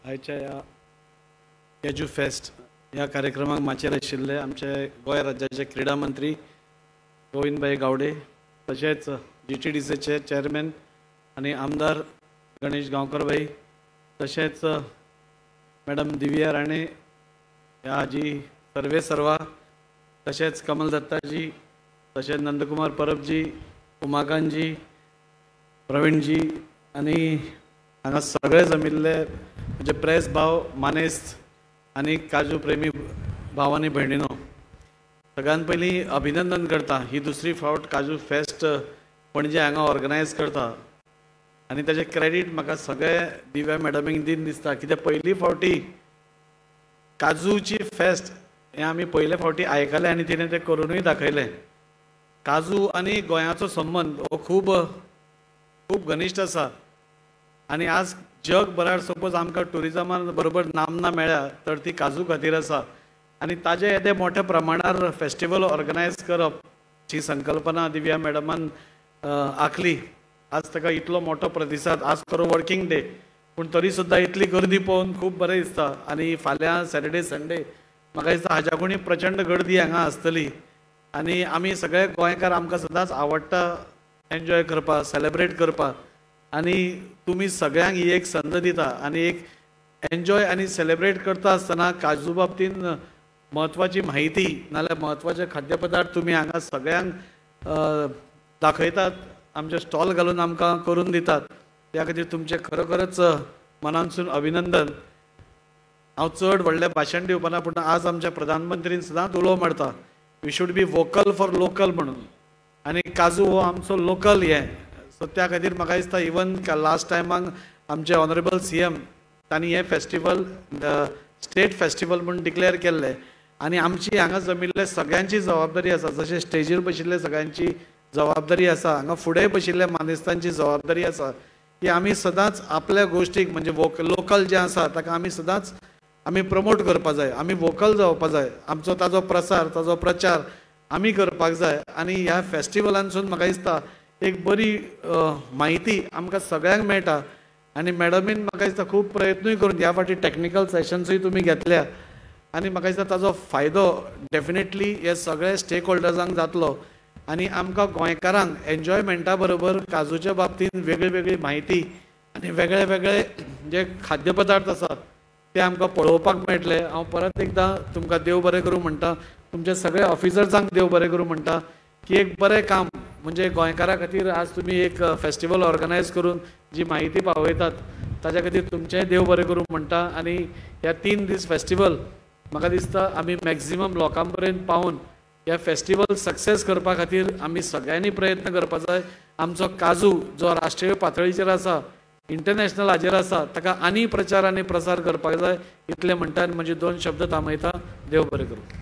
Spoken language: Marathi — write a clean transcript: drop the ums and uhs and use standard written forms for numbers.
आयच्या या कॅजू फेस्ट ह्या कार्यक्रमाक माचेर आशिल्ले आमचे गोंय राज्याचे क्रीडा मंत्री गोविंदभाई गावडे, तशेंच GTDCचे चेअरमॅन आणि आमदार गणेश गांवकर भाई, तशेंच मॅडम दिव्या राणे, ह्या जी सर्वेसर्वा, तशेंच कमल दत्ताजी, तशेंच नंदकुमार परबजी, उमाकांतजी, प्रवीणजी आणि हांगा सगळे जमिल्ले म्हणजे प्रेस भाव, मानेस्त आणि काजू प्रेमी भाव आणि भयणीनो, सगळ्यान पयलीं अभिनंदन करता। ही दुसरी फावट काजू फेस्ट पणजे हांगा ऑर्गनायज करता आणि ताचे क्रेडीट म्हाका सगळे दिव्या मॅडमीक दिन दिसता, कित्याक पयली फावटी काजूची फेस्ट हें आमी पयले फावटी आयकलें आणि तिणें तें करूनय दाखयलें। काजू आणि गोंयाचो संबंध हो खूब खूब घनिश्ट आसा आणि आज जगभरार सपोज आमकां टुरिजमान बरोबर नामना मेळ्ळ्या तर ती काजू खातीर आसा आणि ताजे येदे मोठ्या प्रमाणार फेस्टिवल ऑर्गनायज करप ची संकल्पना दिव्या मॅडमान आंखली। आज ताका इतलो मोठो प्रतिसाद, आज खरो वर्किंग डे पूण तरी सुद्दां इतली गर्दी पळोवन खूब बरें दिसता आणि फाल्यां सॅटर्डे संडे म्हाका दिसता हाज्याकूनय प्रचंड गर्दी हांगा आसतली आणि आमी सगळे गोंयकार आमकां सदांच आवडटा एन्जॉय करपाक, सेलेब्रेट करपाक आणि तुमी सगळ्यांक ही एक संद दिता आणि एक एन्जॉय आणि सेलेब्रेट करता आसतना काजू बाबतीन महत्वाची माहिती नाल्यार महत्वाचे खाद्यपदार्थ तुमी हांगा सगळ्यांक दाखयतात, आमचे स्टॉल घालून आमकां करून दितात, त्या खातीर तुमचे खरोखरच मनानसून अभिनंदन। हांव चड व्हडलें भाशण दिवपाना पूण आज आमच्या प्रधानमंत्रीन सदांच उलो मारता we should be vocal for local म्हणून, आणि काजू हो आमचो लोकल हें, सो त्या खातीर म्हाका दिसता इवन लास्ट टायमाक आमचे ऑनरेबल CM तांणी हें फेस्टिवल स्टेट फेस्टिवल म्हणून डिक्लेअर केल्लें आणि आमची हांगा जमिल्ले सगळ्यांची जबाबदारी आसा, जशें स्टेजीर बशिल्ले सगळ्यांची जबाबदारी आसा, हांगा फुडें बशिल्ल्या मानेस्तांची जबाबदारी आसा की आमी सदांच आपल्या गोश्टीक म्हणजे लोकल जें आसा ताका आमी सदांच आमी प्रमोट करपाक जाय, आमी वोकल जावपाक जाय, आमचो ताजो प्रसार ताजो प्रचार आमी करपाक जाय आणि ह्या फेस्टिवलांसून म्हाका दिसता एक बरी माहिती आमकां सगळ्यांक मेळटा आणि मॅडमीन म्हाका दिसता खूब प्रयत्नूय करून ह्या फावटी टॅक्निकल सेशन्सूय तुमी घेतल्या आणि म्हाका दिसता ताजो फायदो डेफिनेटली हे सगळे स्टेक होल्डर्सांक जातलो आणि आमकां गोंयकारांक एन्जॉयमेंटा बरोबर काजूच्या बाबतींत वेगळी वेगळी माहिती आणि वेगळे वेगळे जे खाद्यपदार्थ आसात ते आमकां पळोवपाक मेळटले। हांव परत एकदां तुमकां देव बरें करूं म्हणटा, तुमच्या सगळ्या ऑफिसर्सांक देव बरें करूं म्हणटा की एक बरें काम म्हणजे गोंयकारा खातीर आज तुमी एक फेस्टिवल ऑर्गनायज करून जी माहिती पावयतात ताच्या खातीर तुमचेंय देव बरें करूं म्हणटा आणि ह्या 3 दीस फेस्टिवल म्हाका दिसता आमी मॅक्झिमम लोकां पर्यंत पावून ह्या फेस्टिवल सक्सेस करपा खातीर आमी सगळ्यांनी प्रयत्न करपाक जाय। आमचो काजू जो राष्ट्रीय पातळीचेर आसा, इंटरनॅशनल हाजेर आसा, ताका आनी प्रचार आनी प्रसार करपाक जाय, इतलें म्हणटा आनी म्हजे 2 शब्द थांबयता। देव बरें करूं।